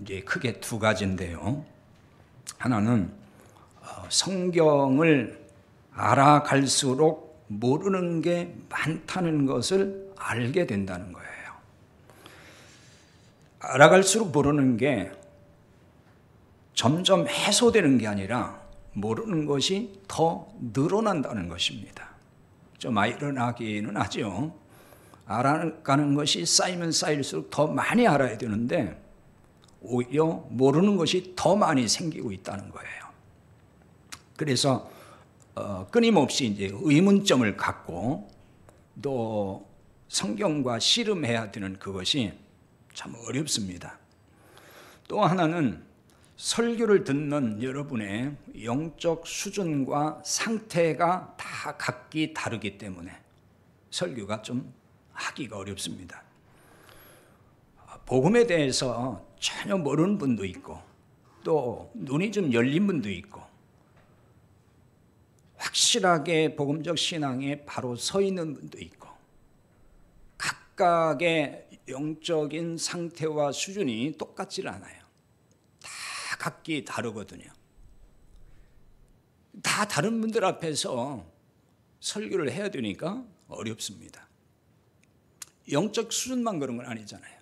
이제 크게 두 가지인데요. 하나는 성경을 알아갈수록 모르는 게 많다는 것을 알게 된다는 거예요. 알아갈수록 모르는 게 점점 해소되는 게 아니라 모르는 것이 더 늘어난다는 것입니다. 좀 아이러니하기는 하죠. 알아가는 것이 쌓이면 쌓일수록 더 많이 알아야 되는데 오히려 모르는 것이 더 많이 생기고 있다는 거예요. 그래서 끊임없이 이제 의문점을 갖고 또 성경과 씨름해야 되는 그것이 참 어렵습니다. 또 하나는 설교를 듣는 여러분의 영적 수준과 상태가 다 각기 다르기 때문에 설교가 좀 하기가 어렵습니다. 복음에 대해서 전혀 모르는 분도 있고 또 눈이 좀 열린 분도 있고 확실하게 복음적 신앙에 바로 서 있는 분도 있고 각각의 영적인 상태와 수준이 똑같지 않아요. 다 각기 다르거든요. 다 다른 분들 앞에서 설교를 해야 되니까 어렵습니다. 영적 수준만 그런 건 아니잖아요.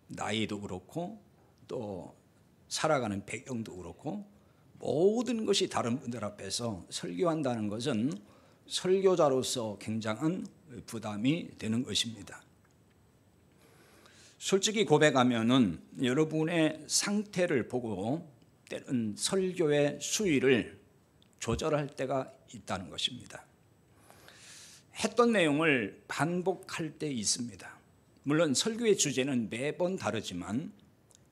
나이도 그렇고 또 살아가는 배경도 그렇고 모든 것이 다른 분들 앞에서 설교한다는 것은 설교자로서 굉장한 부담이 되는 것입니다. 솔직히 고백하면은 여러분의 상태를 보고 때는 설교의 수위를 조절할 때가 있다는 것입니다. 했던 내용을 반복할 때 있습니다. 물론 설교의 주제는 매번 다르지만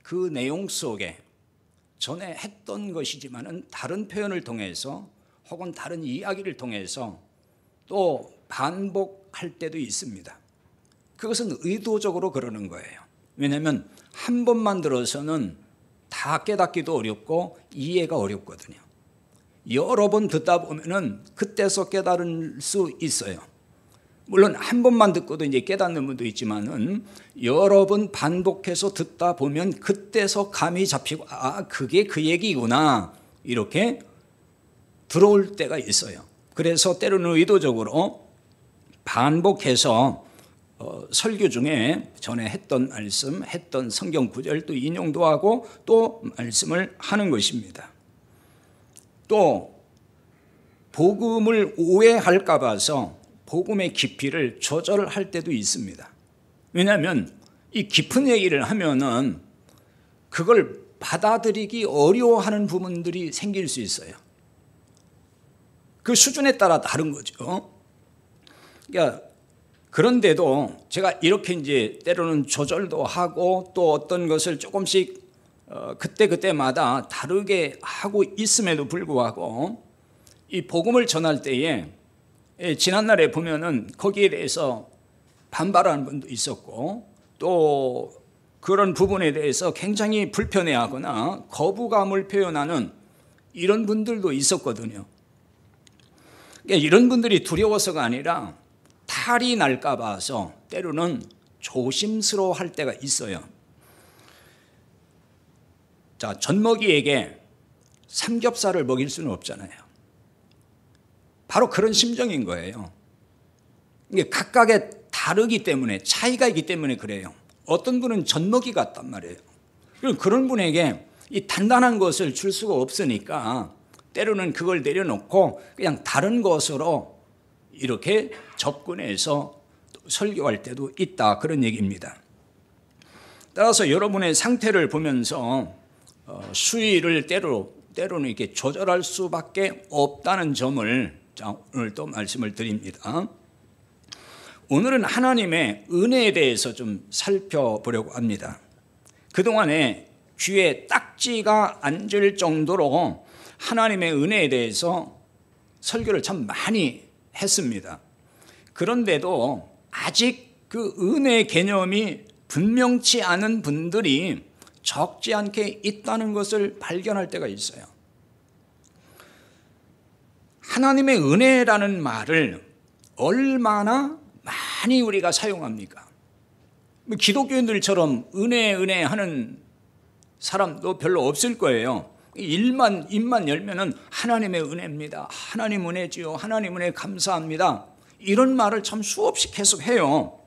그 내용 속에 전에 했던 것이지만은 다른 표현을 통해서 혹은 다른 이야기를 통해서 또 반복할 때도 있습니다. 그것은 의도적으로 그러는 거예요. 왜냐하면 한 번만 들어서는 다 깨닫기도 어렵고 이해가 어렵거든요. 여러 번 듣다 보면은 그때서 깨달을 수 있어요. 물론 한 번만 듣고도 이제 깨닫는 분도 있지만은 여러 번 반복해서 듣다 보면 그때서 감이 잡히고 그게 그 얘기구나 이렇게 들어올 때가 있어요. 그래서 때로는 의도적으로 반복해서 설교 중에 전에 했던 말씀, 했던 성경 구절 또 인용도 하고 또 말씀을 하는 것입니다. 또 복음을 오해할까 봐서 복음의 깊이를 조절할 때도 있습니다. 왜냐하면 이 깊은 얘기를 하면은 그걸 받아들이기 어려워하는 부분들이 생길 수 있어요. 그 수준에 따라 다른 거죠. 그러니까 그런데도 제가 이렇게 이제 때로는 조절도 하고 또 어떤 것을 조금씩 그때마다 다르게 하고 있음에도 불구하고 이 복음을 전할 때에 지난날에 보면은 거기에 대해서 반발하는 분도 있었고 또 그런 부분에 대해서 굉장히 불편해하거나 거부감을 표현하는 이런 분들도 있었거든요. 그러니까 이런 분들이 두려워서가 아니라 탈이 날까 봐서 때로는 조심스러워할 때가 있어요. 자, 젖먹이에게 삼겹살을 먹일 수는 없잖아요. 바로 그런 심정인 거예요. 이게 각각의 다르기 때문에 차이가 있기 때문에 그래요. 어떤 분은 젖먹이 같단 말이에요. 그런 분에게 이 단단한 것을 줄 수가 없으니까 때로는 그걸 내려놓고 그냥 다른 것으로 이렇게 접근해서 설교할 때도 있다 그런 얘기입니다. 따라서 여러분의 상태를 보면서 수위를 때로는 이렇게 조절할 수밖에 없다는 점을 오늘 또 말씀을 드립니다. 오늘은 하나님의 은혜에 대해서 좀 살펴보려고 합니다. 그동안에 귀에 딱지가 앉을 정도로 하나님의 은혜에 대해서 설교를 참 많이 했습니다. 그런데도 아직 그 은혜의 개념이 분명치 않은 분들이 적지 않게 있다는 것을 발견할 때가 있어요. 하나님의 은혜라는 말을 얼마나 많이 우리가 사용합니까? 기독교인들처럼 은혜 하는 사람도 별로 없을 거예요. 입만 열면은 하나님의 은혜입니다. 하나님 은혜지요. 하나님 은혜 감사합니다. 이런 말을 참 수없이 계속 해요.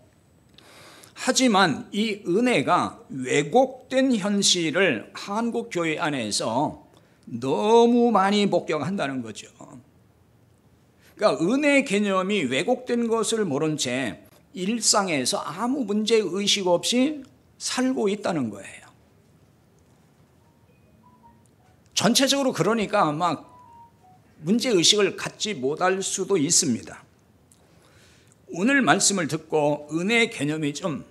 하지만 이 은혜가 왜곡된 현실을 한국 교회 안에서 너무 많이 목격한다는 거죠. 그러니까 은혜 개념이 왜곡된 것을 모른 채 일상에서 아무 문제의식 없이 살고 있다는 거예요. 전체적으로 그러니까 막 문제의식을 갖지 못할 수도 있습니다. 오늘 말씀을 듣고 은혜 개념이 좀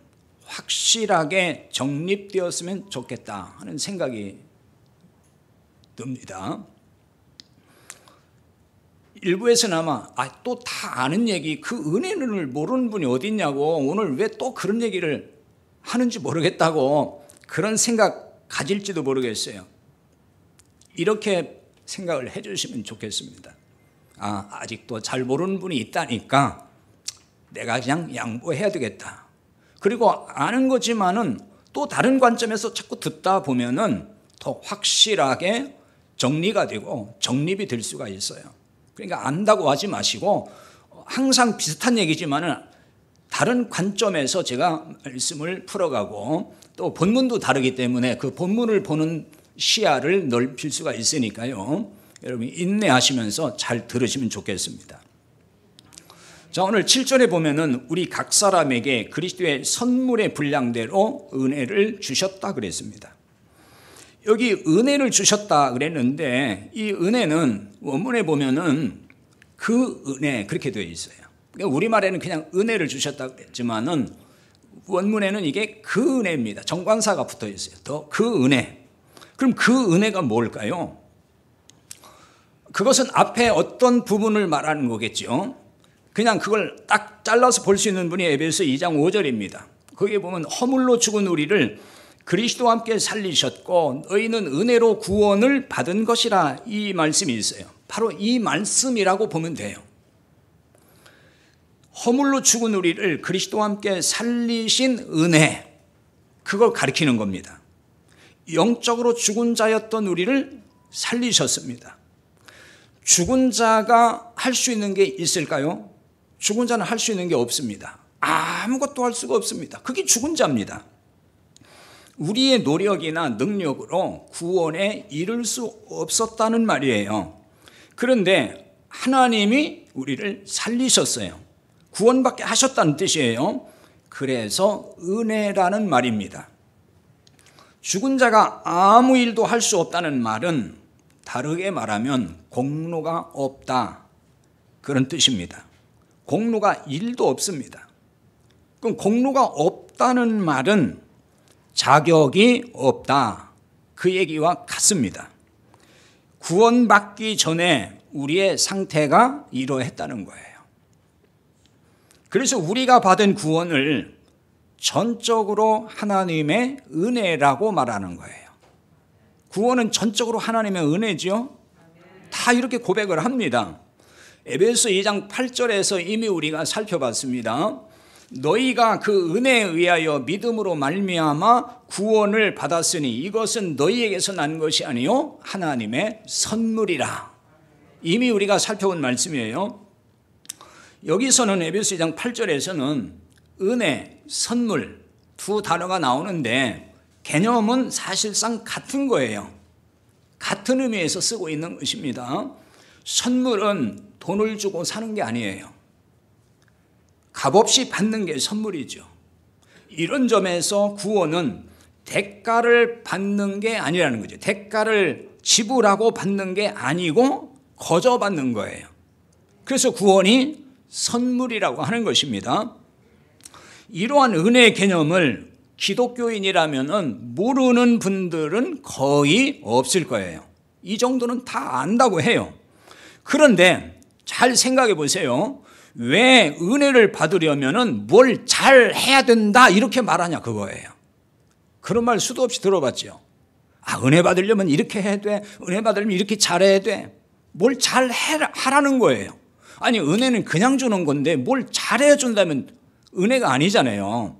확실하게 정립되었으면 좋겠다 하는 생각이 듭니다. 일부에서는 아마 또 다 아는 얘기, 그 은혜를 모르는 분이 어디 있냐고 오늘 왜 또 그런 얘기를 하는지 모르겠다고 그런 생각 가질지도 모르겠어요. 이렇게 생각을 해주시면 좋겠습니다. 아직도 잘 모르는 분이 있다니까 내가 그냥 양보해야 되겠다. 그리고 아는 거지만은 또 다른 관점에서 자꾸 듣다 보면은 더 확실하게 정리가 되고 정립이 될 수가 있어요. 그러니까 안다고 하지 마시고 항상 비슷한 얘기지만은 다른 관점에서 제가 말씀을 풀어가고 또 본문도 다르기 때문에 그 본문을 보는 시야를 넓힐 수가 있으니까요. 여러분 인내하시면서 잘 들으시면 좋겠습니다. 자, 오늘 7절에 보면은 우리 각 사람에게 그리스도의 선물의 분량대로 은혜를 주셨다 그랬습니다. 여기 은혜를 주셨다 그랬는데 이 은혜는 원문에 보면은 그 은혜 그렇게 되어 있어요. 그러니까 우리말에는 그냥 은혜를 주셨다 그랬지만은 원문에는 이게 그 은혜입니다. 정관사가 붙어 있어요. 더 그 은혜. 그럼 그 은혜가 뭘까요? 그것은 앞에 어떤 부분을 말하는 거겠죠. 그냥 그걸 딱 잘라서 볼 수 있는 분이 에베소 2장 5절입니다. 거기에 보면 허물로 죽은 우리를 그리스도와 함께 살리셨고 너희는 은혜로 구원을 받은 것이라 이 말씀이 있어요. 바로 이 말씀이라고 보면 돼요. 허물로 죽은 우리를 그리스도와 함께 살리신 은혜, 그걸 가리키는 겁니다. 영적으로 죽은 자였던 우리를 살리셨습니다. 죽은 자가 할 수 있는 게 있을까요? 죽은 자는 할 수 있는 게 없습니다. 아무것도 할 수가 없습니다. 그게 죽은 자입니다. 우리의 노력이나 능력으로 구원에 이를 수 없었다는 말이에요. 그런데 하나님이 우리를 살리셨어요. 구원받게 하셨다는 뜻이에요. 그래서 은혜라는 말입니다. 죽은 자가 아무 일도 할 수 없다는 말은 다르게 말하면 공로가 없다, 그런 뜻입니다. 공로가 일도 없습니다. 그럼 공로가 없다는 말은 자격이 없다, 그 얘기와 같습니다. 구원받기 전에 우리의 상태가 이러했다는 거예요. 그래서 우리가 받은 구원을 전적으로 하나님의 은혜라고 말하는 거예요. 구원은 전적으로 하나님의 은혜죠. 다 이렇게 고백을 합니다. 에베소 2장 8절에서 이미 우리가 살펴봤습니다. 너희가 그 은혜에 의하여 믿음으로 말미암아 구원을 받았으니 이것은 너희에게서 난 것이 아니요 하나님의 선물이라. 이미 우리가 살펴본 말씀이에요. 여기서는 에베소 2장 8절에서는 은혜, 선물 두 단어가 나오는데 개념은 사실상 같은 거예요. 같은 의미에서 쓰고 있는 것입니다. 선물은 돈을 주고 사는 게 아니에요. 값없이 받는 게 선물이죠. 이런 점에서 구원은 대가를 받는 게 아니라는 거죠. 대가를 지불하고 받는 게 아니고 거저 받는 거예요. 그래서 구원이 선물이라고 하는 것입니다. 이러한 은혜의 개념을 기독교인이라면 모르는 분들은 거의 없을 거예요. 이 정도는 다 안다고 해요. 그런데 잘 생각해 보세요. 왜 은혜를 받으려면 뭘 잘 해야 된다 이렇게 말하냐 그거예요. 그런 말 수도 없이 들어봤죠. 은혜 받으려면 이렇게 해야 돼. 은혜 받으려면 이렇게 잘해야 돼. 뭘 잘 하라는 거예요. 아니 은혜는 그냥 주는 건데 뭘 잘해 준다면 은혜가 아니잖아요.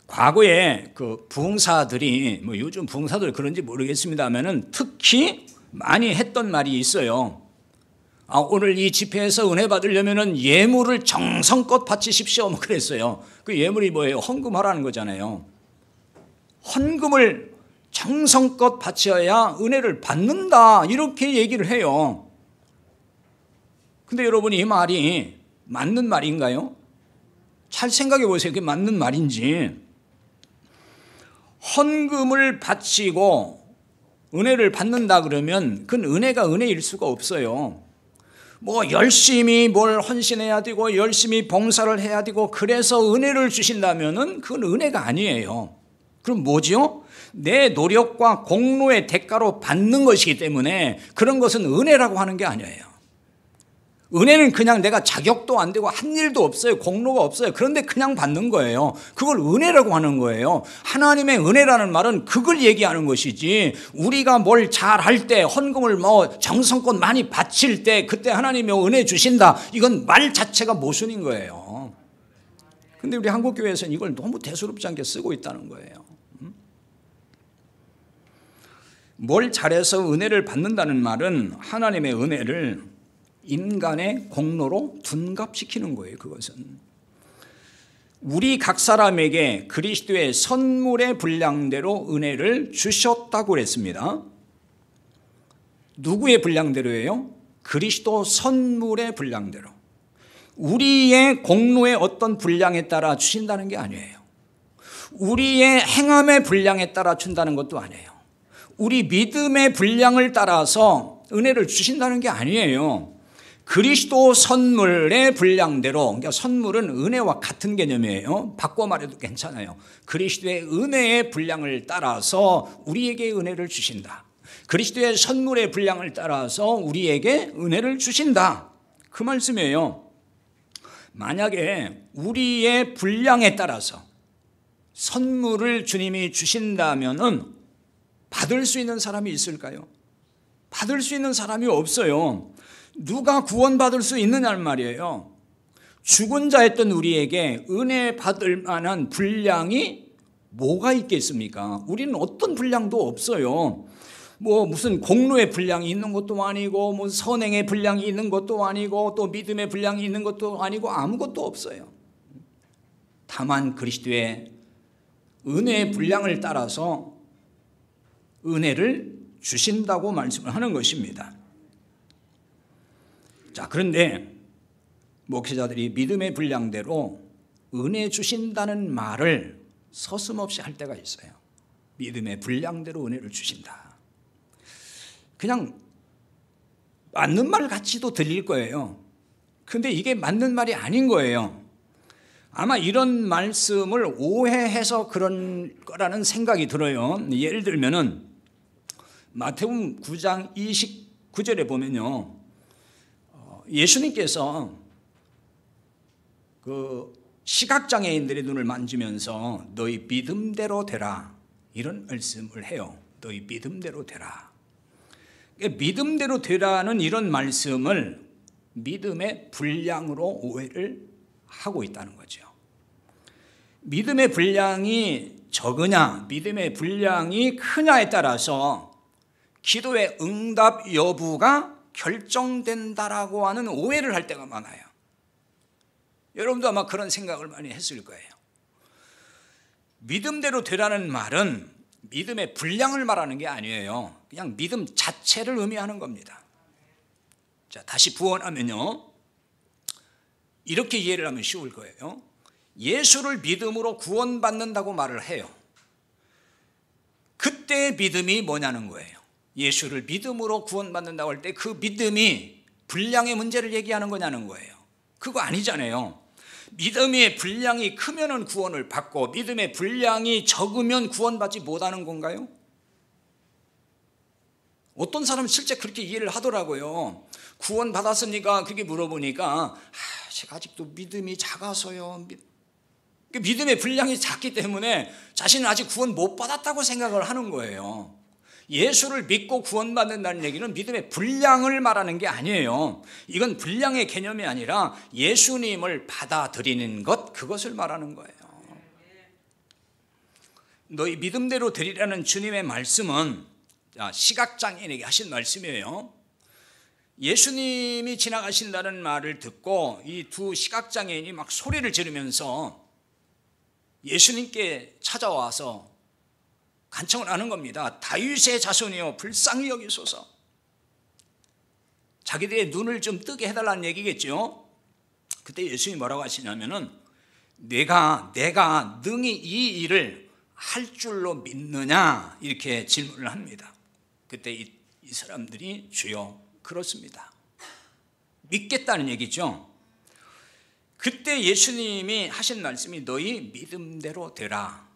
과거에 그 부흥사들이 뭐 요즘 부흥사들 그런지 모르겠습니다만은 특히 많이 했던 말이 있어요. 오늘 이 집회에서 은혜 받으려면은 예물을 정성껏 바치십시오. 뭐 그랬어요. 그 예물이 뭐예요? 헌금하라는 거잖아요. 헌금을 정성껏 바쳐야 은혜를 받는다. 이렇게 얘기를 해요. 근데 여러분 이 말이 맞는 말인가요? 잘 생각해 보세요. 그게 맞는 말인지. 헌금을 바치고 은혜를 받는다 그러면 그건 은혜가 은혜일 수가 없어요. 뭐 열심히 뭘 헌신해야 되고 열심히 봉사를 해야 되고 그래서 은혜를 주신다면은 그건 은혜가 아니에요. 그럼 뭐지요? 내 노력과 공로의 대가로 받는 것이기 때문에 그런 것은 은혜라고 하는 게 아니에요. 은혜는 그냥 내가 자격도 안 되고 한 일도 없어요. 공로가 없어요. 그런데 그냥 받는 거예요. 그걸 은혜라고 하는 거예요. 하나님의 은혜라는 말은 그걸 얘기하는 것이지 우리가 뭘 잘할 때 헌금을 뭐 정성껏 많이 바칠 때 그때 하나님이 은혜 주신다. 이건 말 자체가 모순인 거예요. 근데 우리 한국교회에서는 이걸 너무 대수롭지 않게 쓰고 있다는 거예요. 뭘 잘해서 은혜를 받는다는 말은 하나님의 은혜를 인간의 공로로 둔갑시키는 거예요. 그것은 우리 각 사람에게 그리스도의 선물의 분량대로 은혜를 주셨다고 그랬습니다. 누구의 분량대로예요? 그리스도 선물의 분량대로. 우리의 공로의 어떤 분량에 따라 주신다는 게 아니에요. 우리의 행함의 분량에 따라 준다는 것도 아니에요. 우리 믿음의 분량을 따라서 은혜를 주신다는 게 아니에요. 그리스도 선물의 분량대로, 그러니까 선물은 은혜와 같은 개념이에요. 바꿔 말해도 괜찮아요. 그리스도의 은혜의 분량을 따라서 우리에게 은혜를 주신다. 그리스도의 선물의 분량을 따라서 우리에게 은혜를 주신다. 그 말씀이에요. 만약에 우리의 분량에 따라서 선물을 주님이 주신다면은 받을 수 있는 사람이 있을까요? 받을 수 있는 사람이 없어요. 누가 구원받을 수 있느냐는 말이에요. 죽은 자였던 우리에게 은혜 받을 만한 분량이 뭐가 있겠습니까? 우리는 어떤 분량도 없어요. 뭐 무슨 공로의 분량이 있는 것도 아니고 뭐 선행의 분량이 있는 것도 아니고 또 믿음의 분량이 있는 것도 아니고 아무것도 없어요. 다만 그리스도의 은혜의 분량을 따라서 은혜를 주신다고 말씀을 하는 것입니다. 자, 그런데 목회자들이 믿음의 분량대로 은혜 주신다는 말을 서슴없이 할 때가 있어요. 믿음의 분량대로 은혜를 주신다. 그냥 맞는 말 같이도 들릴 거예요. 근데 이게 맞는 말이 아닌 거예요. 아마 이런 말씀을 오해해서 그런 거라는 생각이 들어요. 예를 들면은 마태복음 9장 29절에 보면요. 예수님께서 그 시각장애인들의 눈을 만지면서 너희 믿음대로 되라 이런 말씀을 해요. 너희 믿음대로 되라. 믿음대로 되라는 이런 말씀을 믿음의 분량으로 오해를 하고 있다는 거죠. 믿음의 분량이 적으냐 믿음의 분량이 크냐에 따라서 기도의 응답 여부가 결정된다라고 하는 오해를 할 때가 많아요. 여러분도 아마 그런 생각을 많이 했을 거예요. 믿음대로 되라는 말은 믿음의 분량을 말하는 게 아니에요. 그냥 믿음 자체를 의미하는 겁니다. 자, 다시 부언하면요. 이렇게 이해를 하면 쉬울 거예요. 예수를 믿음으로 구원받는다고 말을 해요. 그때의 믿음이 뭐냐는 거예요. 예수를 믿음으로 구원받는다고 할 때 그 믿음이 분량의 문제를 얘기하는 거냐는 거예요. 그거 아니잖아요. 믿음의 분량이 크면은 구원을 받고 믿음의 분량이 적으면 구원받지 못하는 건가요? 어떤 사람은 실제 그렇게 이해를 하더라고요. 구원받았습니까? 그렇게 물어보니까 제가 아직도 믿음이 작아서요. 믿음의 분량이 작기 때문에 자신은 아직 구원 못 받았다고 생각을 하는 거예요. 예수를 믿고 구원받는다는 얘기는 믿음의 분량을 말하는 게 아니에요. 이건 분량의 개념이 아니라 예수님을 받아들이는 것, 그것을 말하는 거예요. 너희 믿음대로 되리라는 주님의 말씀은 시각장애인에게 하신 말씀이에요. 예수님이 지나가신다는 말을 듣고 이 두 시각장애인이 막 소리를 지르면서 예수님께 찾아와서 간청을 하는 겁니다. 다윗의 자손이여 불쌍히 여기소서. 자기들의 눈을 좀 뜨게 해달라는 얘기겠죠. 그때 예수님이 뭐라고 하시냐면은 내가 능히 이 일을 할 줄로 믿느냐 이렇게 질문을 합니다. 그때 이 사람들이 주여 그렇습니다. 믿겠다는 얘기죠. 그때 예수님이 하신 말씀이 너희 믿음대로 되라.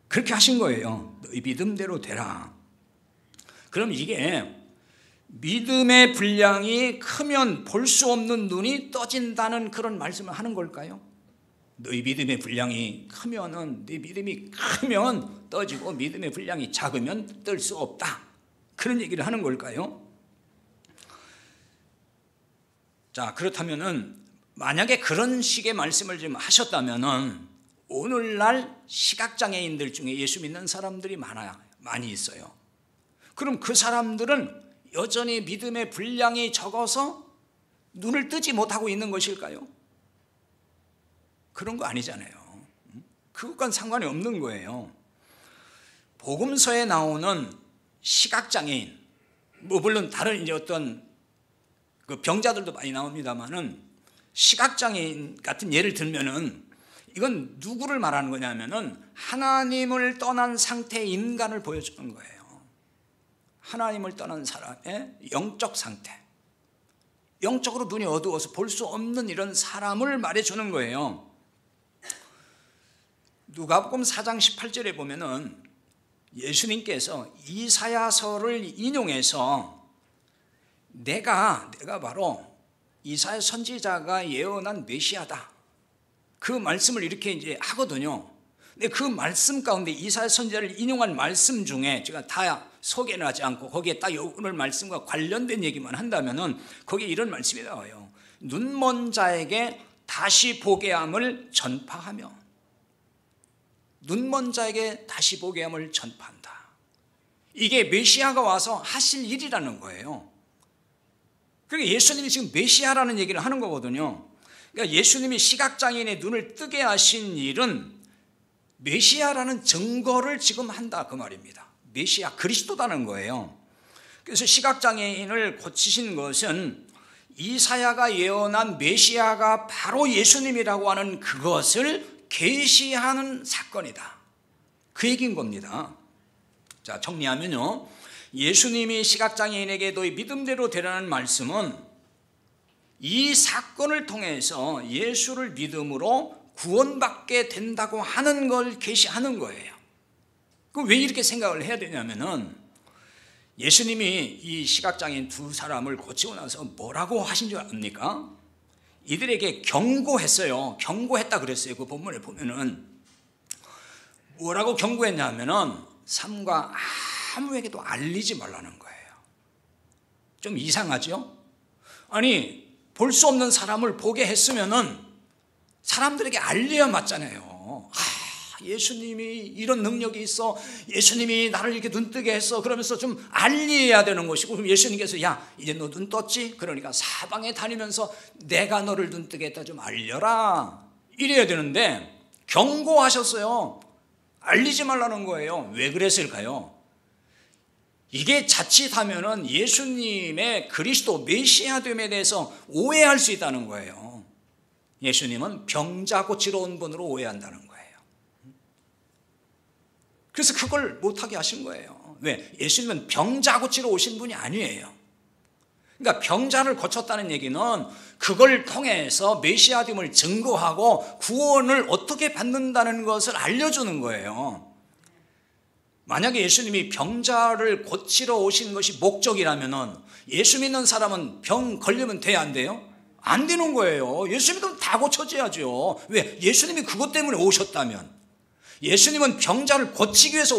그렇게 하신 거예요. 너희 믿음대로 되라. 그럼 이게 믿음의 분량이 크면 볼 수 없는 눈이 떠진다는 그런 말씀을 하는 걸까요? 너희 믿음의 분량이 크면은 네 믿음이 크면 떠지고 믿음의 분량이 작으면 뜰 수 없다. 그런 얘기를 하는 걸까요? 자, 그렇다면은 만약에 그런 식의 말씀을 좀 하셨다면은 오늘날 시각장애인들 중에 예수 믿는 사람들이 많이 있어요. 그럼 그 사람들은 여전히 믿음의 분량이 적어서 눈을 뜨지 못하고 있는 것일까요? 그런 거 아니잖아요. 그것과는 상관이 없는 거예요. 복음서에 나오는 시각장애인, 물론 다른 이제 어떤 그 병자들도 많이 나옵니다만은 시각장애인 같은 예를 들면은 이건 누구를 말하는 거냐면은 하나님을 떠난 상태의 인간을 보여주는 거예요. 하나님을 떠난 사람의 영적 상태, 영적으로 눈이 어두워서 볼 수 없는 이런 사람을 말해주는 거예요. 누가복음 4장 18절에 보면은 예수님께서 이사야서를 인용해서 내가 바로 이사야 선지자가 예언한 메시아다. 그 말씀을 이렇게 이제 하거든요. 근데 그 말씀 가운데 이사야 선지자를 인용한 말씀 중에 제가 다 소개는 하지 않고 거기에 딱 오늘 말씀과 관련된 얘기만 한다면은 거기에 이런 말씀이 나와요. 눈먼 자에게 다시 보게 함을 전파하며, 눈먼 자에게 다시 보게 함을 전파한다. 이게 메시아가 와서 하실 일이라는 거예요. 그러니까 예수님이 지금 메시아라는 얘기를 하는 거거든요. 그러니까 예수님이 시각장애인의 눈을 뜨게 하신 일은 메시아라는 증거를 지금 한다 그 말입니다. 메시아 그리스도다는 거예요. 그래서 시각장애인을 고치신 것은 이사야가 예언한 메시아가 바로 예수님이라고 하는 그것을 계시하는 사건이다. 그 얘기인 겁니다. 자, 정리하면요, 예수님이 시각장애인에게 너희 믿음대로 되라는 말씀은 이 사건을 통해서 예수를 믿음으로 구원받게 된다고 하는 걸 계시하는 거예요. 그럼 왜 이렇게 생각을 해야 되냐면은 예수님이 이 시각장애인 두 사람을 고치고 나서 뭐라고 하신 줄 압니까? 이들에게 경고했어요. 경고했다 그랬어요. 그 본문에 보면은 뭐라고 경고했냐면은 삼가 아무에게도 알리지 말라는 거예요. 좀 이상하죠? 아니, 볼 수 없는 사람을 보게 했으면은 사람들에게 알려야 맞잖아요. 예수님이 이런 능력이 있어, 예수님이 나를 이렇게 눈뜨게 했어, 그러면서 좀 알려야 되는 것이고, 그럼 예수님께서 야 이제 너 눈 떴지? 그러니까 사방에 다니면서 내가 너를 눈뜨게 했다 좀 알려라 이래야 되는데 경고하셨어요. 알리지 말라는 거예요. 왜 그랬을까요? 이게 자칫하면은 예수님의 그리스도 메시아됨에 대해서 오해할 수 있다는 거예요. 예수님은 병자 고치러 온 분으로 오해한다는 거예요. 그래서 그걸 못하게 하신 거예요. 왜? 예수님은 병자 고치러 오신 분이 아니에요. 그러니까 병자를 고쳤다는 얘기는 그걸 통해서 메시아됨을 증거하고 구원을 어떻게 받는다는 것을 알려주는 거예요. 만약에 예수님이 병자를 고치러 오신 것이 목적이라면 예수 믿는 사람은 병 걸리면 돼야 안 돼요? 안 되는 거예요. 예수 믿으면 다 고쳐져야죠. 왜? 예수님이 그것 때문에 오셨다면. 예수님은 병자를 고치기 위해서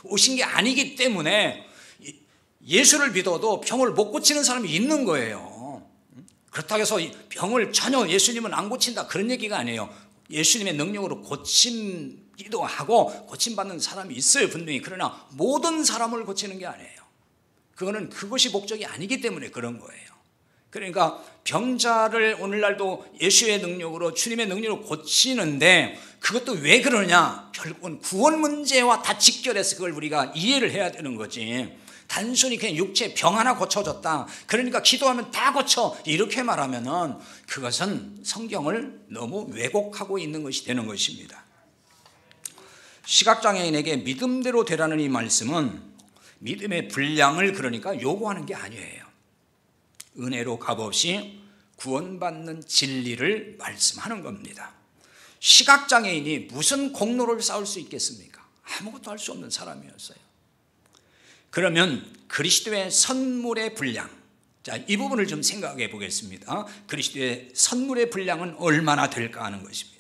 오신 게 아니기 때문에 예수를 믿어도 병을 못 고치는 사람이 있는 거예요. 그렇다고 해서 병을 전혀 예수님은 안 고친다 그런 얘기가 아니에요. 예수님의 능력으로 고친 기도하고 고침받는 사람이 있어요, 분명히. 그러나 모든 사람을 고치는 게 아니에요. 그거는 그것이 목적이 아니기 때문에 그런 거예요. 그러니까 병자를 오늘날도 예수의 능력으로, 주님의 능력으로 고치는데, 그것도 왜 그러냐? 결국은 구원 문제와 다 직결해서 그걸 우리가 이해를 해야 되는 거지. 단순히 그냥 육체 병 하나 고쳐졌다, 그러니까 기도하면 다 고쳐, 이렇게 말하면은 그것은 성경을 너무 왜곡하고 있는 것이 되는 것입니다. 시각장애인에게 믿음대로 되라는 이 말씀은 믿음의 분량을 그러니까 요구하는 게 아니에요. 은혜로 값없이 구원받는 진리를 말씀하는 겁니다. 시각장애인이 무슨 공로를 쌓을 수 있겠습니까? 아무것도 할 수 없는 사람이었어요. 그러면 그리스도의 선물의 분량, 자, 이 부분을 좀 생각해 보겠습니다. 그리스도의 선물의 분량은 얼마나 될까 하는 것입니다.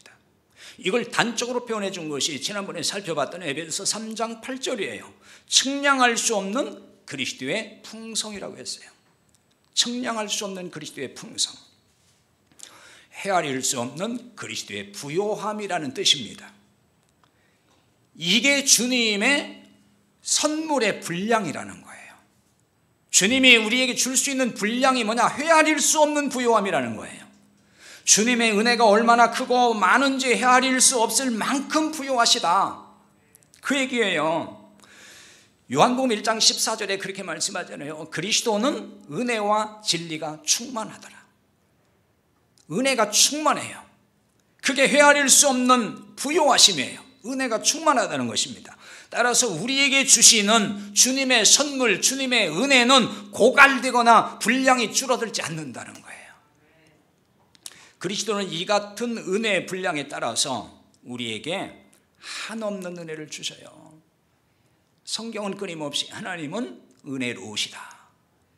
이걸 단적으로 표현해 준 것이 지난번에 살펴봤던 에베소서 3장 8절이에요. 측량할 수 없는 그리스도의 풍성이라고 했어요. 측량할 수 없는 그리스도의 풍성, 헤아릴 수 없는 그리스도의 부요함이라는 뜻입니다. 이게 주님의 선물의 분량이라는 거예요. 주님이 우리에게 줄 수 있는 분량이 뭐냐? 헤아릴 수 없는 부요함이라는 거예요. 주님의 은혜가 얼마나 크고 많은지 헤아릴 수 없을 만큼 부요하시다, 그 얘기예요. 요한복음 1장 14절에 그렇게 말씀하잖아요. 그리스도는 은혜와 진리가 충만하더라. 은혜가 충만해요. 그게 헤아릴 수 없는 부요하심이에요. 은혜가 충만하다는 것입니다. 따라서 우리에게 주시는 주님의 선물, 주님의 은혜는 고갈되거나 분량이 줄어들지 않는다는 거예요. 그리스도는 이 같은 은혜의 분량에 따라서 우리에게 한없는 은혜를 주셔요. 성경은 끊임없이 하나님은 은혜로우시다,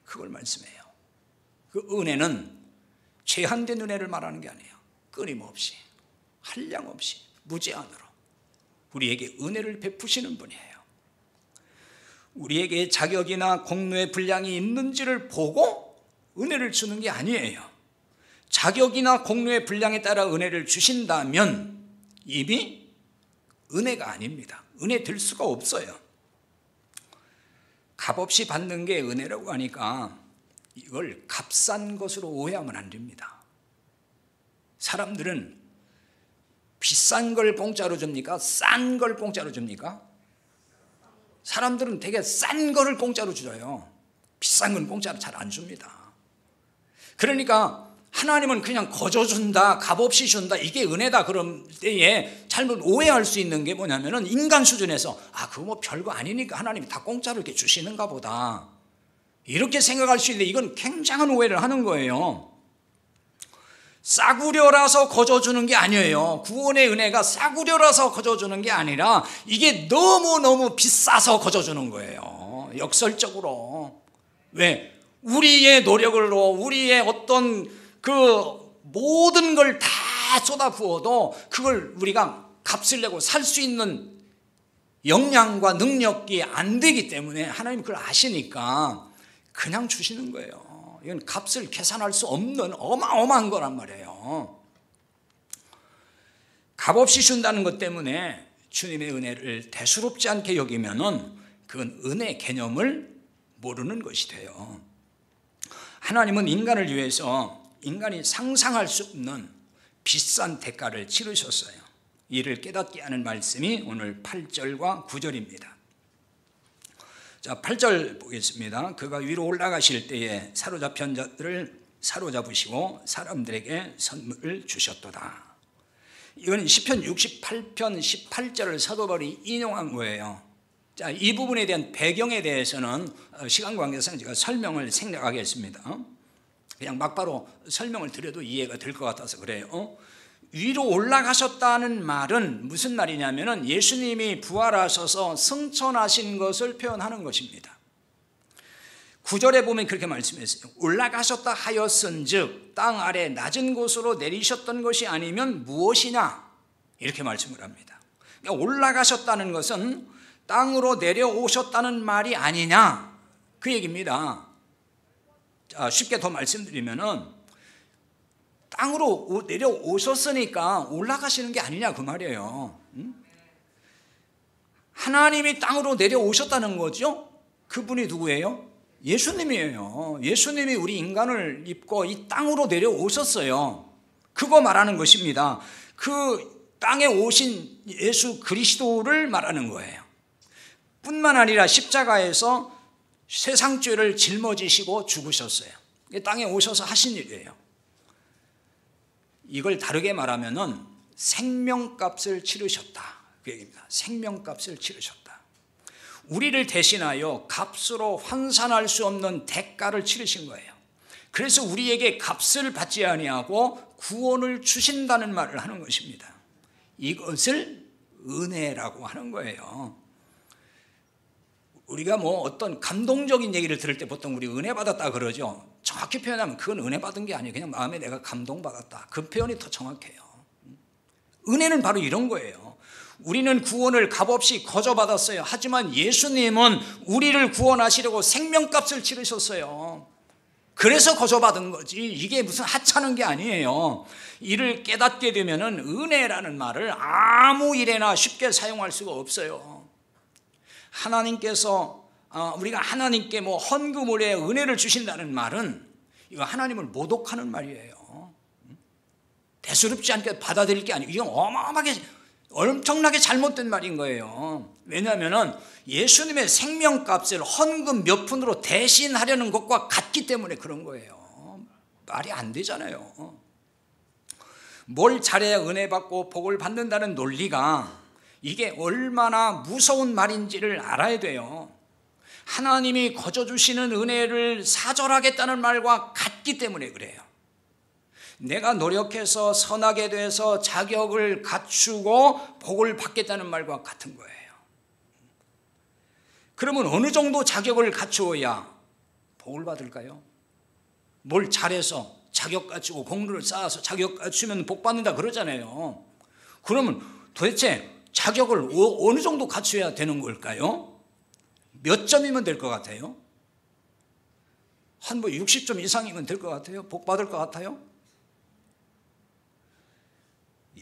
그걸 말씀해요. 그 은혜는 제한된 은혜를 말하는 게 아니에요. 끊임없이, 한량없이, 무제한으로 우리에게 은혜를 베푸시는 분이에요. 우리에게 자격이나 공로의 분량이 있는지를 보고 은혜를 주는 게 아니에요. 자격이나 공로의 분량에 따라 은혜를 주신다면 이미 은혜가 아닙니다. 은혜 될 수가 없어요. 값없이 받는 게 은혜라고 하니까 이걸 값싼 것으로 오해하면 안 됩니다. 사람들은 비싼 걸 공짜로 줍니까? 싼 걸 공짜로 줍니까? 사람들은 되게 싼 거를 공짜로 줘요. 비싼 건 공짜로 잘 안 줍니다. 그러니까 하나님은 그냥 거저 준다, 값없이 준다, 이게 은혜다 그런 때에 잘못 오해할 수 있는 게 뭐냐면은 인간 수준에서 그거 뭐 별거 아니니까 하나님이 다 공짜로 이렇게 주시는가 보다, 이렇게 생각할 수 있는데 이건 굉장한 오해를 하는 거예요. 싸구려라서 거저 주는 게 아니에요. 구원의 은혜가 싸구려라서 거저 주는 게 아니라 이게 너무너무 비싸서 거저 주는 거예요. 역설적으로. 왜? 우리의 노력으로, 우리의 어떤 그 모든 걸 다 쏟아 부어도 그걸 우리가 값을 내고 살 수 있는 역량과 능력이 안 되기 때문에 하나님 그걸 아시니까 그냥 주시는 거예요. 이건 값을 계산할 수 없는 어마어마한 거란 말이에요. 값없이 준다는 것 때문에 주님의 은혜를 대수롭지 않게 여기면은 그건 은혜 개념을 모르는 것이 돼요. 하나님은 인간을 위해서 인간이 상상할 수 없는 비싼 대가를 치르셨어요. 이를 깨닫게 하는 말씀이 오늘 8절과 9절입니다. 자, 8절 보겠습니다. 그가 위로 올라가실 때에 사로잡힌 자들을 사로잡으시고 사람들에게 선물을 주셨도다. 이건 시편 68편 18절을 사도 바울이 인용한 거예요. 자, 이 부분에 대한 배경에 대해서는 시간 관계상 제가 설명을 생략하겠습니다. 그냥 막바로 설명을 드려도 이해가 될 것 같아서 그래요. 위로 올라가셨다는 말은 무슨 말이냐면은 예수님이 부활하셔서 승천하신 것을 표현하는 것입니다. 9절에 보면 그렇게 말씀했어요. 올라가셨다 하였은즉 땅 아래 낮은 곳으로 내리셨던 것이 아니면 무엇이냐, 이렇게 말씀을 합니다. 그러니까 올라가셨다는 것은 땅으로 내려오셨다는 말이 아니냐, 그 얘기입니다. 자, 쉽게 더 말씀드리면은 땅으로 내려오셨으니까 올라가시는 게 아니냐, 그 말이에요. 하나님이 땅으로 내려오셨다는 거죠. 그분이 누구예요? 예수님이에요. 예수님이 우리 인간을 입고 이 땅으로 내려오셨어요. 그거 말하는 것입니다. 그 땅에 오신 예수 그리스도를 말하는 거예요. 뿐만 아니라 십자가에서 세상 죄를 짊어지시고 죽으셨어요. 땅에 오셔서 하신 일이에요. 이걸 다르게 말하면은 생명값을 치르셨다, 그 얘기입니다. 생명값을 치르셨다. 우리를 대신하여 값으로 환산할 수 없는 대가를 치르신 거예요. 그래서 우리에게 값을 받지 아니하고 구원을 주신다는 말을 하는 것입니다. 이것을 은혜라고 하는 거예요. 우리가 뭐 어떤 감동적인 얘기를 들을 때 보통 우리 은혜 받았다 그러죠. 정확히 표현하면 그건 은혜 받은 게 아니에요. 그냥 마음에 내가 감동받았다, 그 표현이 더 정확해요. 은혜는 바로 이런 거예요. 우리는 구원을 값없이 거저 받았어요. 하지만 예수님은 우리를 구원하시려고 생명값을 치르셨어요. 그래서 거저 받은 거지, 이게 무슨 하찮은 게 아니에요. 이를 깨닫게 되면은 은혜라는 말을 아무 일에나 쉽게 사용할 수가 없어요. 하나님께서 우리가 하나님께 뭐 헌금을 해 은혜를 주신다는 말은 이거 하나님을 모독하는 말이에요. 대수롭지 않게 받아들일 게 아니고 이건 어마어마하게 엄청나게 잘못된 말인 거예요. 왜냐하면 예수님의 생명값을 헌금 몇 푼으로 대신하려는 것과 같기 때문에 그런 거예요. 말이 안 되잖아요. 뭘 잘해야 은혜 받고 복을 받는다는 논리가 이게 얼마나 무서운 말인지를 알아야 돼요. 하나님이 거저 주시는 은혜를 사절하겠다는 말과 같기 때문에 그래요. 내가 노력해서 선하게 돼서 자격을 갖추고 복을 받겠다는 말과 같은 거예요. 그러면 어느 정도 자격을 갖추어야 복을 받을까요? 뭘 잘해서 자격 갖추고 공로를 쌓아서 자격 갖추면 복 받는다 그러잖아요. 그러면 도대체 자격을 어느 정도 갖춰야 되는 걸까요? 몇 점이면 될 것 같아요? 한 60점 이상이면 될 것 같아요? 복 받을 것 같아요?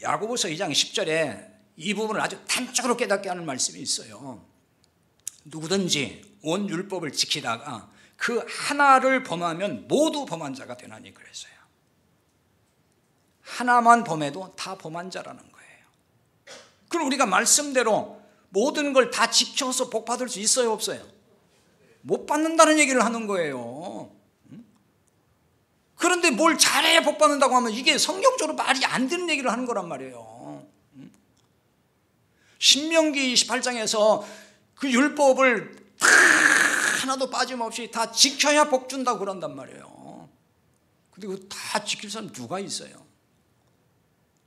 야고보서 2장 10절에 이 부분을 아주 단적으로 깨닫게 하는 말씀이 있어요. 누구든지 온 율법을 지키다가 그 하나를 범하면 모두 범한 자가 되나니 그랬어요. 하나만 범해도 다 범한 자라는 거예요. 그럼 우리가 말씀대로 모든 걸 다 지켜서 복 받을 수 있어요, 없어요? 못 받는다는 얘기를 하는 거예요. 그런데 뭘 잘해야 복 받는다고 하면 이게 성경적으로 말이 안 되는 얘기를 하는 거란 말이에요. 신명기 28장에서 그 율법을 다 하나도 빠짐없이 다 지켜야 복 준다고 그런단 말이에요. 근데 그거 다 지킬 사람 누가 있어요?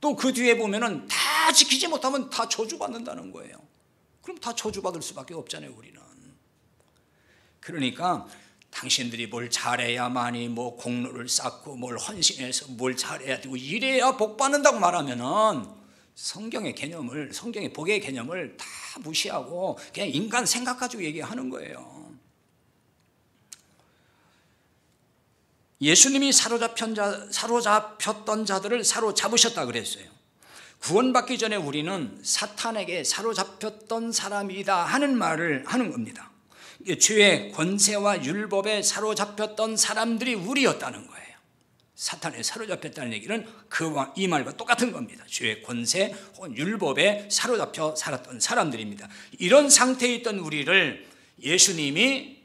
또 그 뒤에 보면은 다 지키지 못하면 다 저주받는다는 거예요. 그럼 다 저주받을 수밖에 없잖아요, 우리는. 그러니까 당신들이 뭘 잘해야만이 뭐 공로를 쌓고 뭘 헌신해서 뭘 잘해야 되고 이래야 복 받는다고 말하면은 성경의 개념을, 성경의 복의 개념을 다 무시하고 그냥 인간 생각 가지고 얘기하는 거예요. 예수님이 사로잡혔던 자들을 사로잡으셨다 그랬어요. 구원받기 전에 우리는 사탄에게 사로잡혔던 사람이다 하는 말을 하는 겁니다. 죄의 권세와 율법에 사로잡혔던 사람들이 우리였다는 거예요. 사탄에 사로잡혔다는 얘기는 이 말과 똑같은 겁니다. 죄의 권세 혹은 율법에 사로잡혀 살았던 사람들입니다. 이런 상태에 있던 우리를 예수님이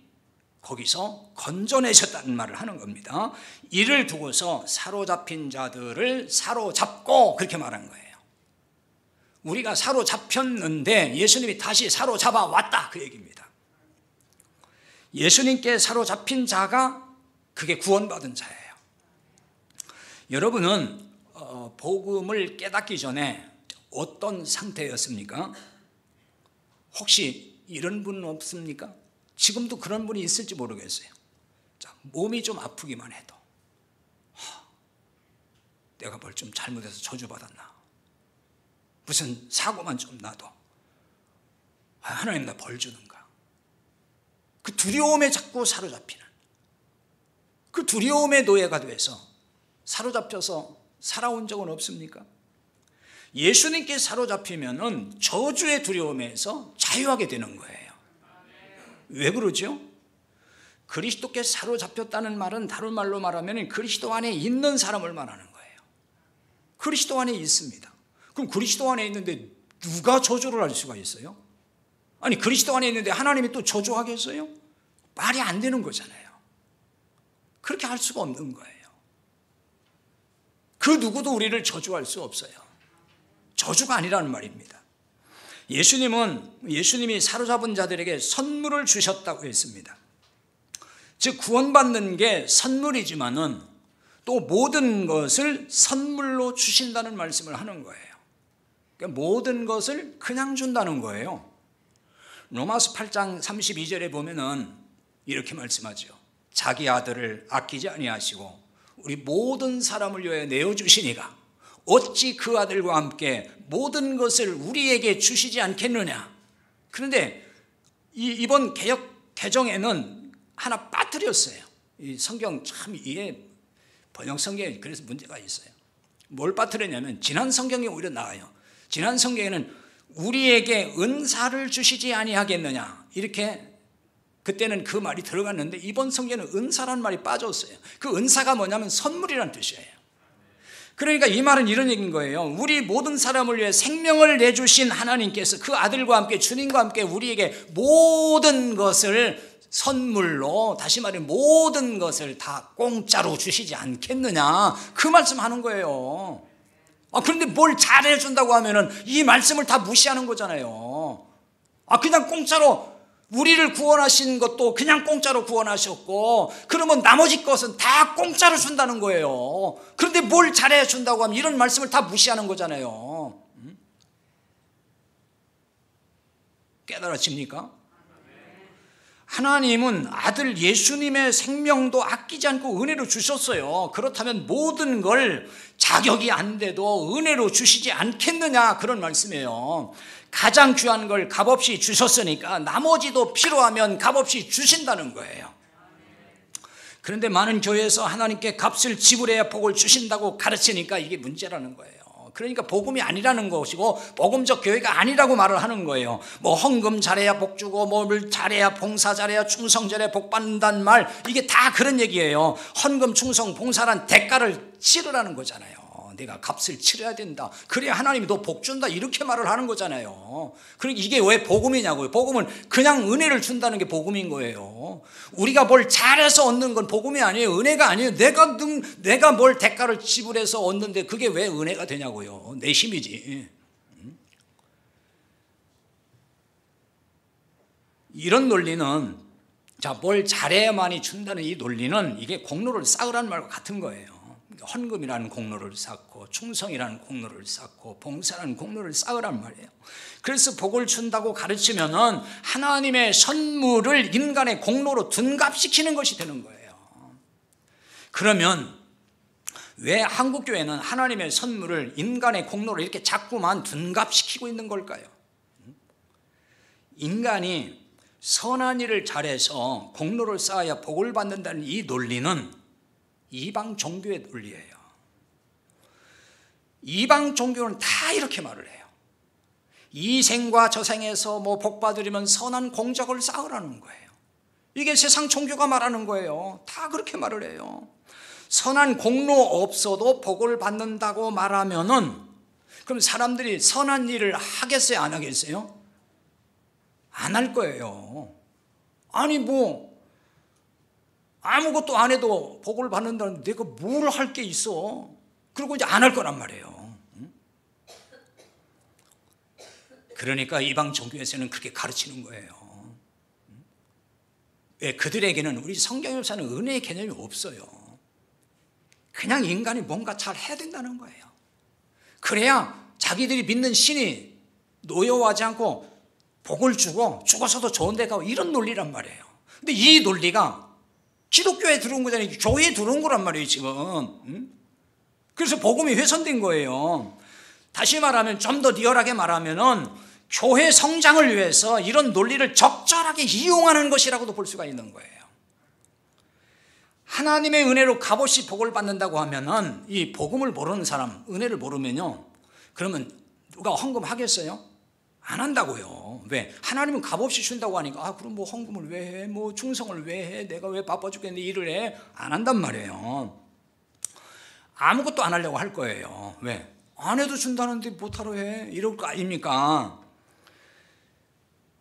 거기서 건져내셨다는 말을 하는 겁니다. 이를 두고서 사로잡힌 자들을 사로잡고 그렇게 말한 거예요. 우리가 사로잡혔는데 예수님이 다시 사로잡아 왔다 그 얘기입니다. 예수님께 사로잡힌 자가 그게 구원받은 자예요. 여러분은 복음을 깨닫기 전에 어떤 상태였습니까? 혹시 이런 분은 없습니까? 지금도 그런 분이 있을지 모르겠어요. 자, 몸이 좀 아프기만 해도 내가 뭘 좀 잘못해서 저주받았나, 무슨 사고만 좀 나도 하나님 나 벌 주는가, 그 두려움에 자꾸 사로잡히는, 그 두려움의 노예가 돼서 사로잡혀서 살아온 적은 없습니까? 예수님께 사로잡히면은 저주의 두려움에서 자유하게 되는 거예요. 왜 그러죠? 그리스도께 사로잡혔다는 말은 다른 말로 말하면 그리스도 안에 있는 사람을 말하는 거예요. 그리스도 안에 있습니다. 그럼 그리스도 안에 있는데 누가 저주를 할 수가 있어요? 아니 그리스도 안에 있는데 하나님이 또 저주하겠어요? 말이 안 되는 거잖아요. 그렇게 할 수가 없는 거예요. 그 누구도 우리를 저주할 수 없어요. 저주가 아니라는 말입니다. 예수님이 사로잡은 자들에게 선물을 주셨다고 했습니다. 즉 구원받는 게 선물이지만은 또 모든 것을 선물로 주신다는 말씀을 하는 거예요. 그러니까 모든 것을 그냥 준다는 거예요. 로마서 8장 32절에 보면은 이렇게 말씀하죠. 자기 아들을 아끼지 아니하시고 우리 모든 사람을 위하여 내어주시니가 어찌 그 아들과 함께 모든 것을 우리에게 주시지 않겠느냐. 그런데 이번 개정에는 하나 빠뜨렸어요. 이 성경 참 이게 번역 성경에 그래서 문제가 있어요. 뭘 빠뜨렸냐면 지난 성경이 오히려 나아요. 지난 성경에는 우리에게 은사를 주시지 아니하겠느냐 이렇게 그때는 그 말이 들어갔는데 이번 성경에는 은사라는 말이 빠졌어요. 그 은사가 뭐냐면 선물이라는 뜻이에요. 그러니까 이 말은 이런 얘기인 거예요. 우리 모든 사람을 위해 생명을 내주신 하나님께서 그 아들과 함께 주님과 함께 우리에게 모든 것을 선물로 다시 말해 모든 것을 다 공짜로 주시지 않겠느냐 그 말씀하는 거예요. 그런데 뭘 잘해준다고 하면은 이 말씀을 다 무시하는 거잖아요. 그냥 공짜로 우리를 구원하신 것도 그냥 공짜로 구원하셨고 그러면 나머지 것은 다 공짜로 준다는 거예요. 그런데 뭘 잘해준다고 하면 이런 말씀을 다 무시하는 거잖아요. 깨달아집니까? 하나님은 아들 예수님의 생명도 아끼지 않고 은혜로 주셨어요. 그렇다면 모든 걸 자격이 안 돼도 은혜로 주시지 않겠느냐 그런 말씀이에요. 가장 귀한 걸 값없이 주셨으니까 나머지도 필요하면 값없이 주신다는 거예요. 그런데 많은 교회에서 하나님께 값을 지불해야 복을 주신다고 가르치니까 이게 문제라는 거예요. 그러니까 복음이 아니라는 것이고 복음적 교회가 아니라고 말을 하는 거예요. 뭐 헌금 잘해야 복 주고 뭘 잘해야 봉사 잘해야 충성 잘해야 복 받는다는 말 이게 다 그런 얘기예요. 헌금 충성 봉사란 대가를 치르라는 거잖아요. 내가 값을 치러야 된다. 그래야 하나님이 너 복 준다 이렇게 말을 하는 거잖아요. 그러니까 이게 왜 복음이냐고요. 복음은 그냥 은혜를 준다는 게 복음인 거예요. 우리가 뭘 잘해서 얻는 건 복음이 아니에요. 은혜가 아니에요. 내가 뭘 대가를 지불해서 얻는데 그게 왜 은혜가 되냐고요. 내 힘이지. 이런 논리는 뭘 잘해야만이 준다는 이 논리는 이게 공로를 쌓으라는 말과 같은 거예요. 헌금이라는 공로를 쌓고 충성이라는 공로를 쌓고 봉사라는 공로를 쌓으란 말이에요. 그래서 복을 준다고 가르치면은 하나님의 선물을 인간의 공로로 둔갑시키는 것이 되는 거예요. 그러면 왜 한국교회는 하나님의 선물을 인간의 공로로 이렇게 자꾸만 둔갑시키고 있는 걸까요? 인간이 선한 일을 잘해서 공로를 쌓아야 복을 받는다는 이 논리는 이방 종교의 논리예요. 이방 종교는 다 이렇게 말을 해요. 이 생과 저 생에서 복 받으려면 선한 공적을 쌓으라는 거예요. 이게 세상 종교가 말하는 거예요. 다 그렇게 말을 해요. 선한 공로 없어도 복을 받는다고 말하면은 그럼 사람들이 선한 일을 하겠어요? 안 하겠어요? 안 할 거예요. 아니 아무것도 안 해도 복을 받는다는데 내가 뭘 할 게 있어? 그리고 이제 안 할 거란 말이에요. 그러니까 이방 종교에서는 그렇게 가르치는 거예요. 왜? 그들에게는 우리 성경에서는 은혜의 개념이 없어요. 그냥 인간이 뭔가 잘 해야 된다는 거예요. 그래야 자기들이 믿는 신이 노여워하지 않고 복을 주고 죽어서도 좋은 데 가고 이런 논리란 말이에요. 근데 이 논리가 기독교에 들어온 거잖아요. 교회에 들어온 거란 말이에요 지금. 그래서 복음이 훼손된 거예요. 다시 말하면 좀 더 리얼하게 말하면은 교회 성장을 위해서 이런 논리를 적절하게 이용하는 것이라고도 볼 수가 있는 거예요. 하나님의 은혜로 값없이 복을 받는다고 하면은 이 복음을 모르는 사람, 은혜를 모르면요 그러면 누가 헌금 하겠어요? 안 한다고요. 왜? 하나님은 값없이 준다고 하니까 그럼 뭐 헌금을 왜 해? 뭐 충성을 왜 해? 내가 왜 바빠 죽겠는데 일을 해? 안 한단 말이에요. 아무것도 안 하려고 할 거예요. 왜? 안 해도 준다는데 못하러 해? 이럴 거 아닙니까?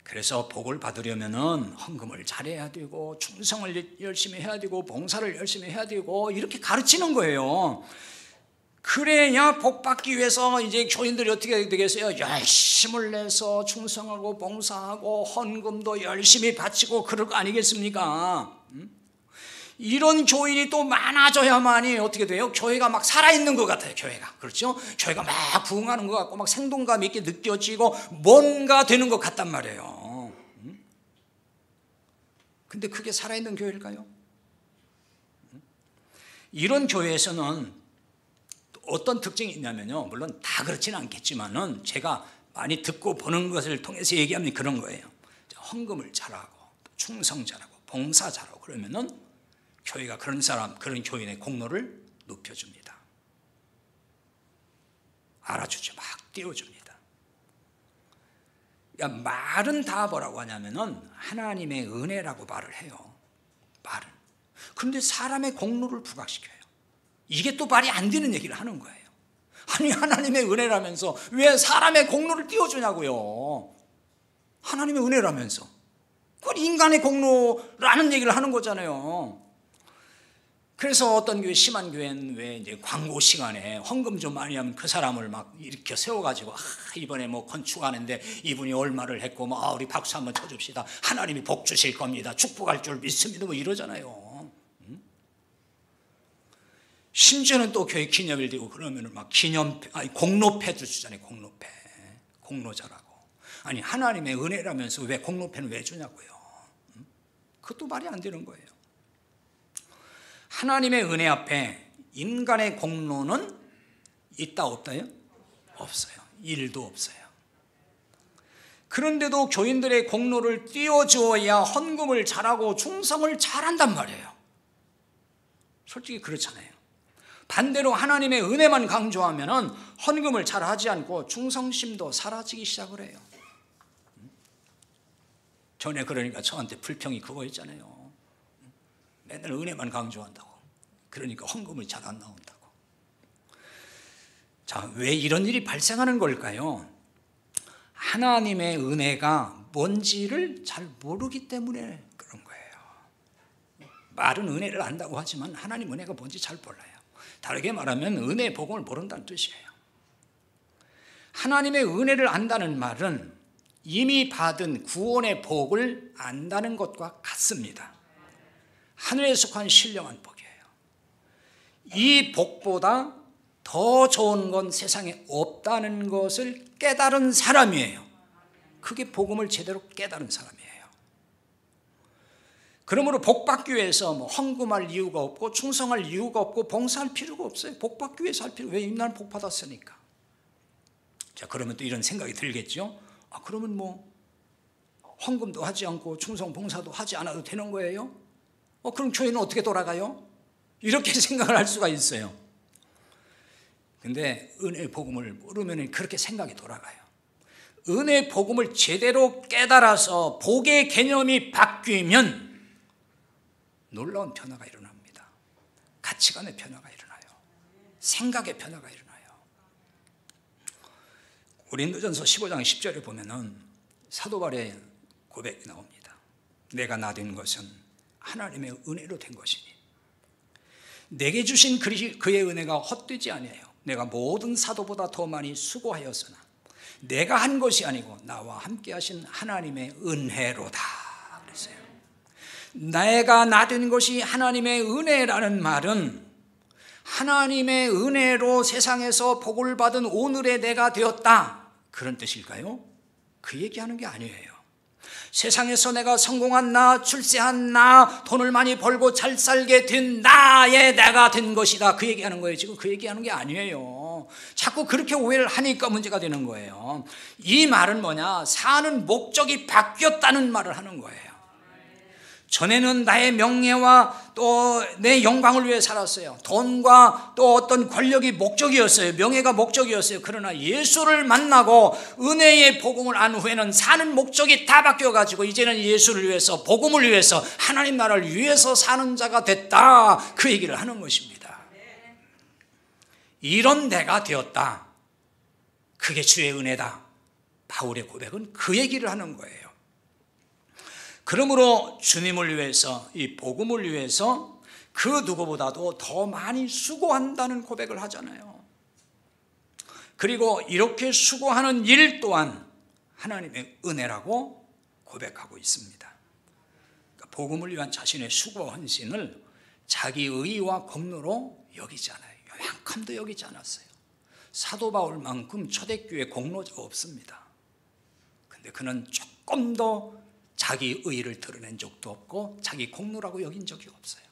그래서 복을 받으려면은 헌금을 잘해야 되고 충성을 열심히 해야 되고 봉사를 열심히 해야 되고 이렇게 가르치는 거예요. 그래야 복 받기 위해서 이제 교인들이 어떻게 되겠어요? 열심을 내서 충성하고 봉사하고 헌금도 열심히 바치고 그럴 거 아니겠습니까? 이런 교인이 또 많아져야만이 어떻게 돼요? 교회가 막 살아있는 것 같아요. 교회가. 그렇죠? 교회가 막 부흥하는 것 같고 막 생동감 있게 느껴지고 뭔가 되는 것 같단 말이에요. 근데 그게 살아있는 교회일까요? 이런 교회에서는 어떤 특징이 있냐면요. 물론 다 그렇지는 않겠지만은 제가 많이 듣고 보는 것을 통해서 얘기하면 그런 거예요. 헌금을 잘하고 충성 잘하고 봉사 잘하고 그러면은 교회가 그런 사람, 그런 교인의 공로를 높여줍니다. 알아주죠. 막 띄워줍니다. 그러니까 말은 다 뭐라고 하냐면은 하나님의 은혜라고 말을 해요. 말은. 그런데 사람의 공로를 부각시켜요. 이게 또 말이 안 되는 얘기를 하는 거예요. 아니 하나님의 은혜라면서 왜 사람의 공로를 띄워주냐고요. 하나님의 은혜라면서. 그건 인간의 공로라는 얘기를 하는 거잖아요. 그래서 어떤 교회, 심한 교회는 왜 이제 광고 시간에 헌금 좀 많이 하면 그 사람을 막 일으켜 세워가지고 이번에 뭐 건축하는데 이분이 얼마를 했고 뭐 우리 박수 한번 쳐줍시다. 하나님이 복 주실 겁니다. 축복할 줄 믿습니다. 뭐 이러잖아요. 심지어는 또 교회 기념일 되고 그러면은 막 공로패도 주잖아요. 공로자라고. 아니 하나님의 은혜라면서 왜 공로패는 왜 주냐고요. 그것도 말이 안 되는 거예요. 하나님의 은혜 앞에 인간의 공로는 있다 없다요? 없어요. 일도 없어요. 그런데도 교인들의 공로를 띄워주어야 헌금을 잘하고 충성을 잘한단 말이에요. 솔직히 그렇잖아요. 반대로 하나님의 은혜만 강조하면 헌금을 잘하지 않고 충성심도 사라지기 시작을 해요. 전에 그러니까 저한테 불평이 그거였잖아요. 맨날 은혜만 강조한다고. 그러니까 헌금이 잘 안 나온다고. 자, 왜 이런 일이 발생하는 걸까요? 하나님의 은혜가 뭔지를 잘 모르기 때문에 그런 거예요. 말은 은혜를 안다고 하지만 하나님 은혜가 뭔지 잘 몰라요. 다르게 말하면 은혜의 복음을 모른다는 뜻이에요. 하나님의 은혜를 안다는 말은 이미 받은 구원의 복을 안다는 것과 같습니다. 하늘에 속한 신령한 복이에요. 이 복보다 더 좋은 건 세상에 없다는 것을 깨달은 사람이에요. 그게 복음을 제대로 깨달은 사람이에요. 그러므로 복 받기 위해서 뭐 헌금할 이유가 없고 충성할 이유가 없고 봉사할 필요가 없어요. 복 받기 위해서 할 필요. 왜? 나는 복 받았으니까. 자, 그러면 또 이런 생각이 들겠죠. 그러면 뭐 헌금도 하지 않고 충성 봉사도 하지 않아도 되는 거예요? 그럼 교회는 어떻게 돌아가요? 이렇게 생각을 할 수가 있어요. 근데 은혜의 복음을 모르면 그렇게 생각이 돌아가요. 은혜의 복음을 제대로 깨달아서 복의 개념이 바뀌면 놀라운 변화가 일어납니다. 가치관의 변화가 일어나요. 생각의 변화가 일어나요. 고린도전서 15장 10절에 보면은 사도 바울의 고백이 나옵니다. 내가 나 된 것은 하나님의 은혜로 된 것이니 내게 주신 그의 은혜가 헛되지 아니에요. 내가 모든 사도보다 더 많이 수고하였으나 내가 한 것이 아니고 나와 함께 하신 하나님의 은혜로다 그랬어요. 내가 나 된 것이 하나님의 은혜라는 말은 하나님의 은혜로 세상에서 복을 받은 오늘의 내가 되었다 그런 뜻일까요? 그 얘기하는 게 아니에요. 세상에서 내가 성공한 나, 출세한 나, 돈을 많이 벌고 잘 살게 된 나의 내가 된 것이다 그 얘기하는 거예요. 지금 그 얘기하는 게 아니에요. 자꾸 그렇게 오해를 하니까 문제가 되는 거예요. 이 말은 뭐냐? 사는 목적이 바뀌었다는 말을 하는 거예요. 전에는 나의 명예와 또 내 영광을 위해 살았어요. 돈과 또 어떤 권력이 목적이었어요. 명예가 목적이었어요. 그러나 예수를 만나고 은혜의 복음을 안 후에는 사는 목적이 다 바뀌어가지고 이제는 예수를 위해서, 복음을 위해서, 하나님 나라를 위해서 사는 자가 됐다, 그 얘기를 하는 것입니다. 이런 내가 되었다, 그게 주의 은혜다. 바울의 고백은 그 얘기를 하는 거예요. 그러므로 주님을 위해서, 이 복음을 위해서 그 누구보다도 더 많이 수고한다는 고백을 하잖아요. 그리고 이렇게 수고하는 일 또한 하나님의 은혜라고 고백하고 있습니다. 그러니까 복음을 위한 자신의 수고 헌신을 자기 의와 공로로 여기지 않아요. 요만큼도 여기지 않았어요. 사도 바울만큼 초대교회 공로자가 없습니다. 근데 그는 조금 더 자기 의의를 드러낸 적도 없고 자기 공로라고 여긴 적이 없어요.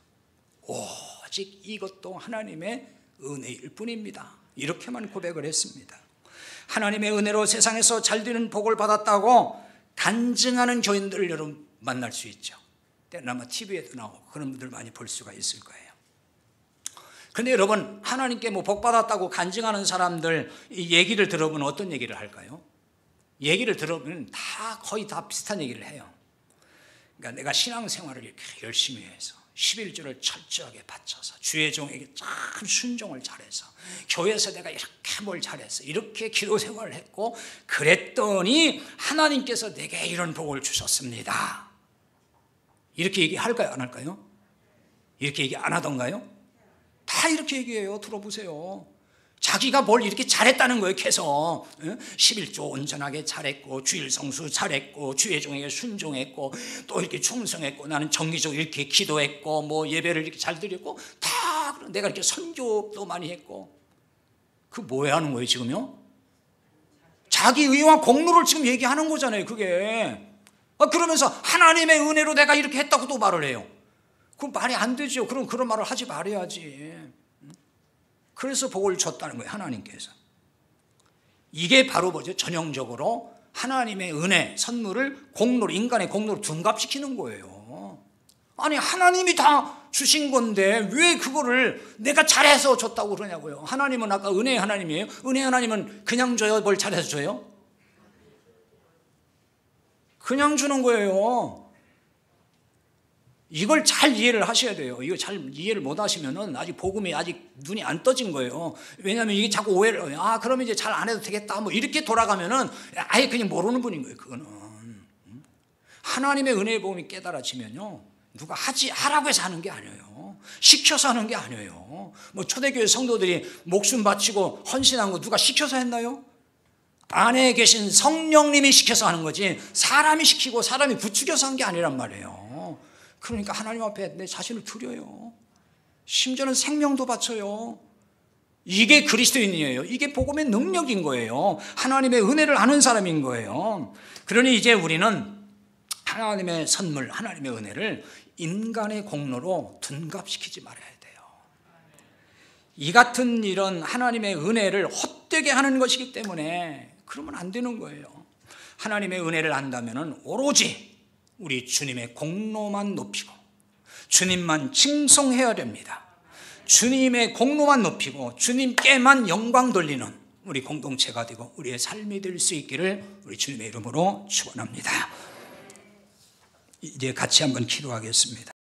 오직 이것도 하나님의 은혜일 뿐입니다. 이렇게만 고백을 했습니다. 하나님의 은혜로 세상에서 잘되는 복을 받았다고 간증하는 교인들을 여러분 만날 수 있죠. 때는 아마 TV에도 나오고 그런 분들 많이 볼 수가 있을 거예요. 그런데 여러분, 하나님께 뭐 복 받았다고 간증하는 사람들 이 얘기를 들어보면 어떤 얘기를 할까요? 얘기를 들어보면 거의 다 비슷한 얘기를 해요. 그러니까 내가 신앙생활을 이렇게 열심히 해서 11조를 철저하게 바쳐서 주의 종에게 참 순종을 잘해서 교회에서 내가 이렇게 뭘 잘했어, 이렇게 기도 생활을 했고 그랬더니 하나님께서 내게 이런 복을 주셨습니다. 이렇게 얘기할까요? 안 할까요? 이렇게 얘기 안 하던가요? 다 이렇게 얘기해요. 들어보세요. 자기가 뭘 이렇게 잘했다는 거예요. 계속 11조 온전하게 잘했고 주일 성수 잘했고 주의 종에게 순종했고 또 이렇게 충성했고 나는 정기적으로 이렇게 기도했고 뭐 예배를 이렇게 잘 드렸고 다 내가 이렇게 선교도 많이 했고. 그 뭐 하는 거예요 지금요? 자기 의와 공로를 지금 얘기하는 거잖아요. 그게 그러면서 하나님의 은혜로 내가 이렇게 했다고 또 말을 해요. 그건 말이 안 되죠. 그럼 그런 말을 하지 말아야지. 그래서 복을 줬다는 거예요, 하나님께서. 이게 바로 뭐죠? 전형적으로 하나님의 은혜, 선물을 공로로, 인간의 공로로 둔갑시키는 거예요. 아니, 하나님이 다 주신 건데 왜 그거를 내가 잘해서 줬다고 그러냐고요. 하나님은 아까 은혜의 하나님이에요. 은혜의 하나님은 그냥 줘요? 뭘 잘해서 줘요? 그냥 주는 거예요. 이걸 잘 이해를 하셔야 돼요. 이거 잘 이해를 못 하시면은 아직 복음이 아직 눈이 안 떠진 거예요. 왜냐하면 이게 자꾸 오해를 해요. 그러면 이제 잘 안 해도 되겠다. 뭐 이렇게 돌아가면은 아예 그냥 모르는 분인 거예요. 그거는. 하나님의 은혜의 복음이 깨달아지면요. 누가 하라고 해서 하는 게 아니에요. 시켜서 하는 게 아니에요. 뭐 초대교회 성도들이 목숨 바치고 헌신한 거 누가 시켜서 했나요? 안에 계신 성령님이 시켜서 하는 거지 사람이 시키고 사람이 부추겨서 한 게 아니란 말이에요. 그러니까 하나님 앞에 내 자신을 드려요. 심지어는 생명도 바쳐요. 이게 그리스도인이에요. 이게 복음의 능력인 거예요. 하나님의 은혜를 아는 사람인 거예요. 그러니 이제 우리는 하나님의 선물, 하나님의 은혜를 인간의 공로로 둔갑시키지 말아야 돼요. 이 같은 일은 하나님의 은혜를 헛되게 하는 것이기 때문에 그러면 안 되는 거예요. 하나님의 은혜를 안다면 오로지 우리 주님의 공로만 높이고 주님만 칭송해야 됩니다. 주님의 공로만 높이고 주님께만 영광 돌리는 우리 공동체가 되고 우리의 삶이 될 수 있기를 우리 주님의 이름으로 축원합니다. 이제 같이 한번 기도하겠습니다.